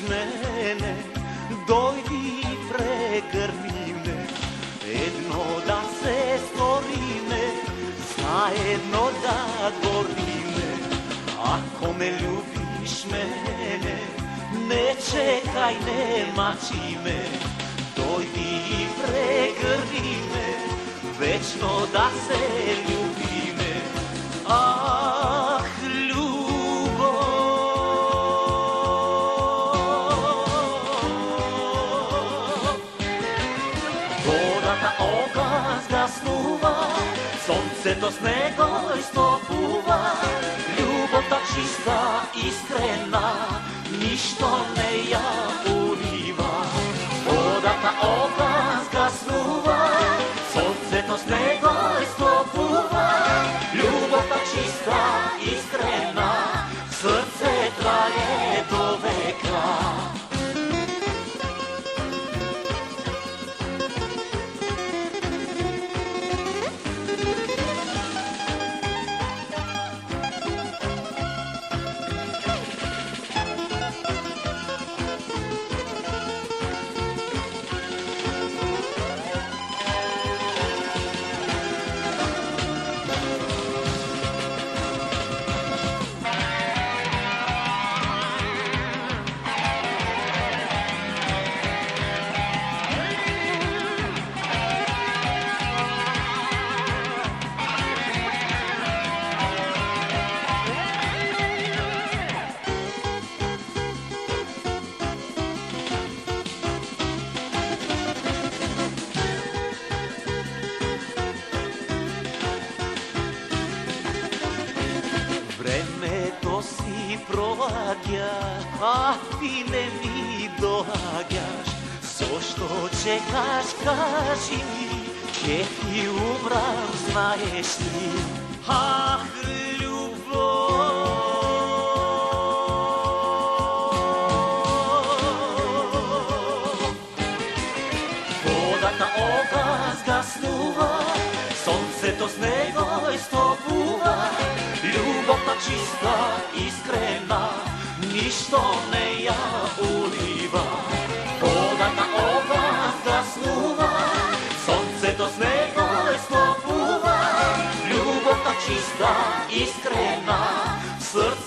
мене, дойди и прегърни ме, едно да се сториме, заедно да гориме. Ако ме любиш мене, не чекай, не мачи ме, дойди и прегърни ме, вечно да се любиме. Ах, любов! Водата огън сгаснува, слънцето с него изтопува, любовта чиста, искрена, нищо не я улива. Водата огън сгаснува, слънцето с него изтопува, любовта чиста, искрена, в сърце трае до века. Времето си пролагя, а ти не ми долагаш. Защо чекаш, кажи ми, че ти умрам, знаеш ли? Ах, любов! Водата огън сгаснува, слънцето с него изтопува, любовта чиста, искрена, нищо не я улива. Водата огън сгаснува, слънцето с него изтопува, любовта чиста, искрена, в сърце